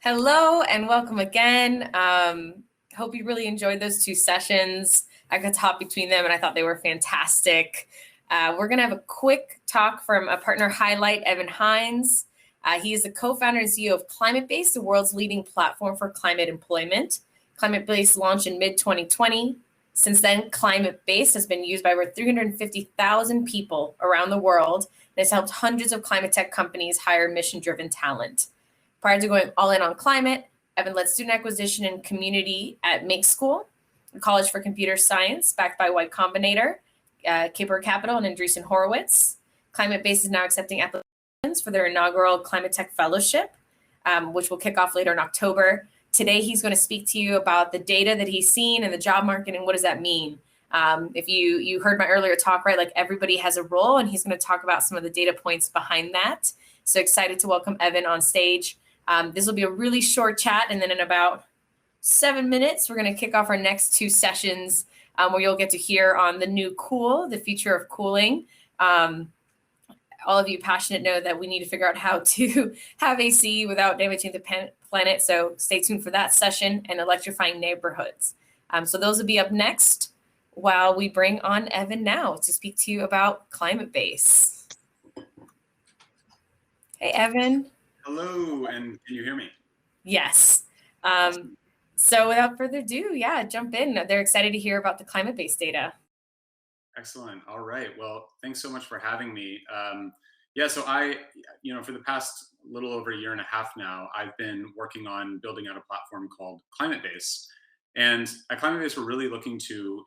Hello and welcome again. Hope you really enjoyed those two sessions. I could talk between them and I thought they were fantastic. We're going to have a quick talk from a partner highlight, Evan Hynes. He is the co-founder and CEO of ClimateBase, the world's leading platform for climate employment. ClimateBase launched in mid-2020. Since then, ClimateBase has been used by over 350,000 people around the world and has helped hundreds of climate tech companies hire mission-driven talent. Prior to going all in on climate, Evan led student acquisition and community at Make School, a college for computer science backed by Y Combinator, Caper Capital, and Andreessen Horowitz. ClimateBase is now accepting applications for their inaugural ClimateTech Fellowship, which will kick off later in October. Today, he's going to speak to you about the data that he's seen in the job market and what does that mean. If you heard my earlier talk, right, like everybody has a role, and he's going to talk about some of the data points behind that. So excited to welcome Evan on stage. This will be a really short chat, and then in about 7 minutes, we're going to kick off our next two sessions where you'll get to hear on the new cool, the future of cooling. All of you passionate know that we need to figure out how to have AC without damaging the planet, so stay tuned for that session, and electrifying neighborhoods. So those will be up next while we bring on Evan now to speak to you about ClimateBase. Hey, Evan. Hello, and can you hear me? Yes. So without further ado, yeah, jump in. They're excited to hear about the ClimateBase data. Excellent. All right. Well, thanks so much for having me. So for the past little over a year and a half now, I've been working on building out a platform called ClimateBase. And at ClimateBase, we're really looking to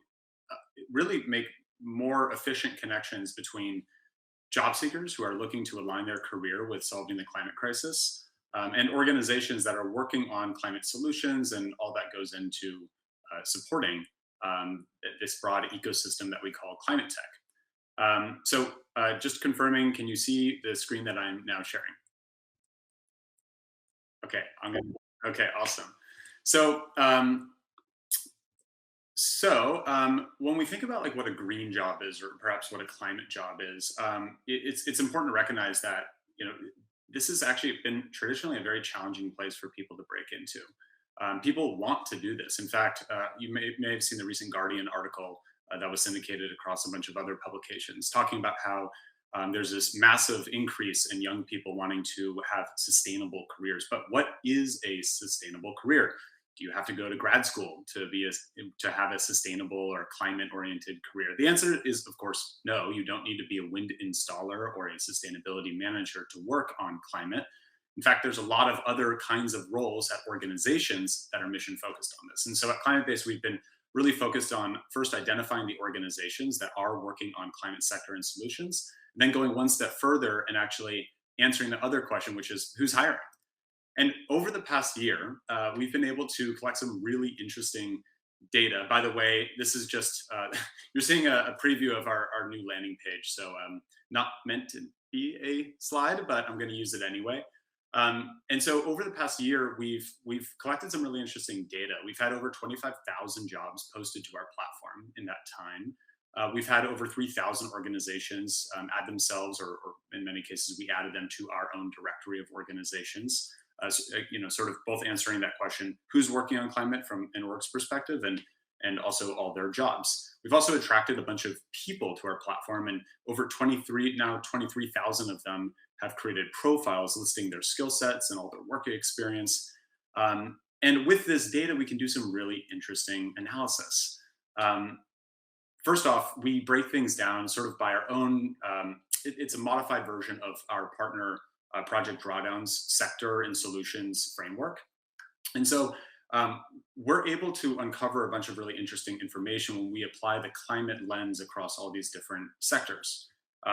really make more efficient connections between job seekers who are looking to align their career with solving the climate crisis, and organizations that are working on climate solutions and all that goes into supporting this broad ecosystem that we call ClimateTech. Just confirming, can you see the screen that I'm now sharing? Okay, okay, awesome. When we think about like what a green job is, or perhaps what a climate job is, it's important to recognize that this has actually been traditionally a very challenging place for people to break into. People want to do this. In fact, you may have seen the recent Guardian article that was syndicated across a bunch of other publications, talking about how there's this massive increase in young people wanting to have sustainable careers. But what is a sustainable career? Do you have to go to grad school to have a sustainable or climate-oriented career? The answer is, of course, no. You don't need to be a wind installer or a sustainability manager to work on climate. In fact, there's a lot of other kinds of roles at organizations that are mission-focused on this. And so at ClimateBase, we've been really focused on first identifying the organizations that are working on climate sector and solutions, and then going one step further and actually answering the other question, which is who's hiring? And over the past year, we've been able to collect some really interesting data. By the way, this is just, you're seeing a preview of our new landing page. So not meant to be a slide, but I'm going to use it anyway. And so over the past year, we've collected some really interesting data. We've had over 25,000 jobs posted to our platform in that time. We've had over 3,000 organizations add themselves, or in many cases, we added them to our own directory of organizations. Sort of both answering that question, who's working on climate from an org's perspective, and also all their jobs. We've also attracted a bunch of people to our platform, and over 23,000 of them have created profiles listing their skill sets and all their work experience. And with this data, we can do some really interesting analysis. First off, we break things down sort of by our own, it's a modified version of our partner Project Drawdown's sector and solutions framework. And so we're able to uncover a bunch of really interesting information when we apply the climate lens across all these different sectors,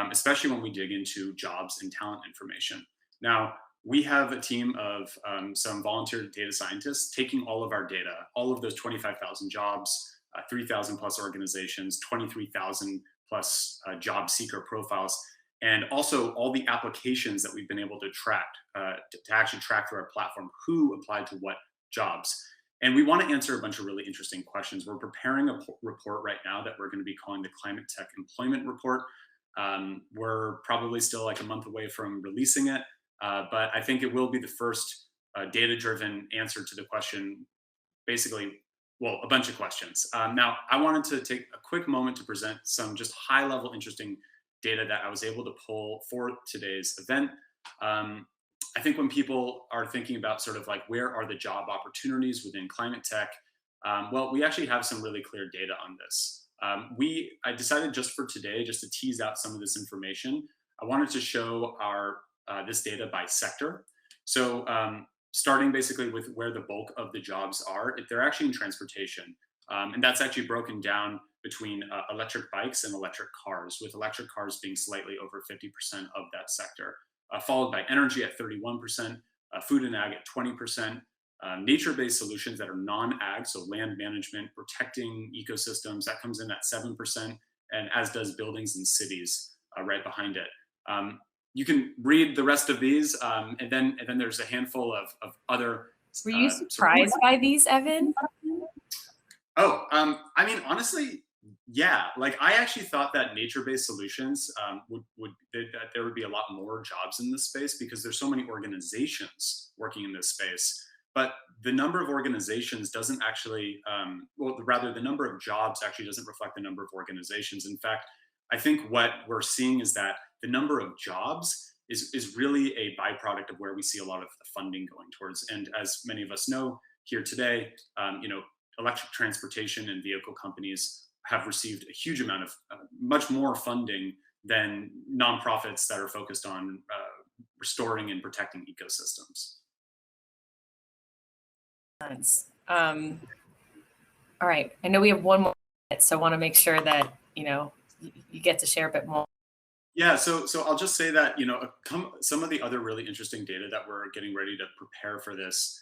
especially when we dig into jobs and talent information. Now, we have a team of some volunteer data scientists taking all of our data, all of those 25,000 jobs, 3,000 plus organizations, 23,000 plus job seeker profiles, and also all the applications that we've been able to track, to actually track through our platform, who applied to what jobs. And we want to answer a bunch of really interesting questions. We're preparing a report right now that we're going to be calling the ClimateTech Employment Report. We're probably still like a month away from releasing it, but I think it will be the first data-driven answer to the question, basically, well, a bunch of questions. Now, I wanted to take a quick moment to present some just high-level interesting data that I was able to pull for today's event. I think when people are thinking about sort of like where are the job opportunities within climate tech, well, we actually have some really clear data on this. I decided just for today, just to tease out some of this information, I wanted to show this data by sector. So starting basically with where the bulk of the jobs are, they're actually in transportation. And that's actually broken down between electric bikes and electric cars, with electric cars being slightly over 50% of that sector, followed by energy at 31%, food and ag at 20%, nature-based solutions that are non-ag, so land management, protecting ecosystems, that comes in at 7%, and as does buildings and cities right behind it. You can read the rest of these, and then there's a handful of other. Were you surprised by these, Evan? Oh, I mean, honestly, yeah. Like, I actually thought that nature-based solutions that there would be a lot more jobs in this space because there's so many organizations working in this space. But the number of organizations doesn't actually, well, rather the number of jobs actually doesn't reflect the number of organizations. In fact, I think what we're seeing is that the number of jobs is really a byproduct of where we see a lot of the funding going towards. And as many of us know here today, electric transportation and vehicle companies have received a huge amount of much more funding than nonprofits that are focused on restoring and protecting ecosystems. All right. I know we have one more minute, so I want to make sure that, you get to share a bit more. Yeah, so I'll just say that, some of the other really interesting data that we're getting ready to prepare for this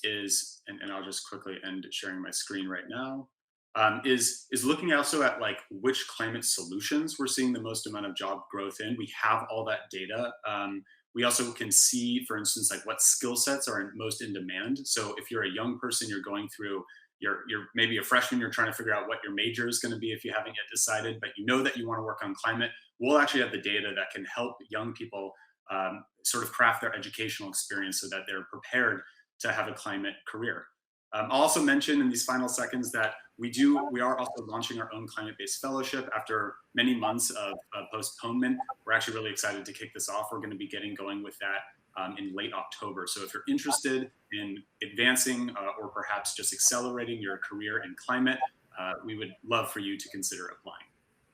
is, and I'll just quickly end sharing my screen right now, is looking also at like which climate solutions we're seeing the most amount of job growth in. We have all that data. We also can see, for instance, like what skill sets are most in demand. So if you're a young person, you're going through, you're maybe a freshman, you're trying to figure out what your major is going to be if you haven't yet decided, but you know that you want to work on climate, we'll actually have the data that can help young people sort of craft their educational experience so that they're prepared to have a climate career. I'll also mention in these final seconds that we are also launching our own climate-based fellowship after many months of postponement. We're actually really excited to kick this off. We're going to be getting going with that in late October. So if you're interested in advancing or perhaps just accelerating your career in climate, we would love for you to consider applying.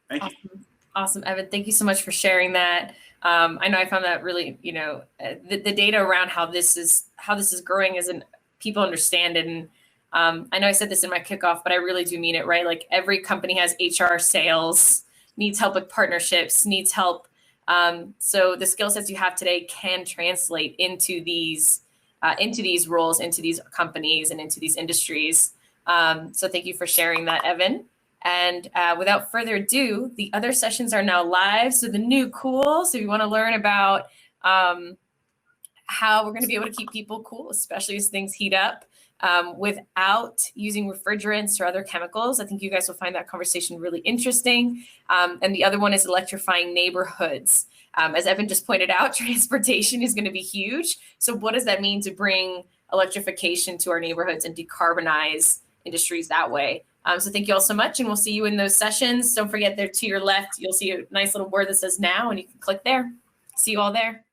Thank you. Awesome, Evan. Thank you so much for sharing that. I know I found that really, the data around how this is growing isn't people understand it. And I know I said this in my kickoff, but I really do mean it, right? Like every company has HR, sales, needs help with partnerships, needs help. So the skill sets you have today can translate into these roles, into these companies, and into these industries. So thank you for sharing that, Evan. And without further ado, the other sessions are now live. So the new cool. So if you want to learn about how we're going to be able to keep people cool, especially as things heat up, without using refrigerants or other chemicals. I think you guys will find that conversation really interesting. And the other one is electrifying neighborhoods. As Evan just pointed out, transportation is going to be huge. So what does that mean to bring electrification to our neighborhoods and decarbonize industries that way? So thank you all so much, and we'll see you in those sessions. Don't forget there to your left, you'll see a nice little word that says now, and you can click there. See you all there.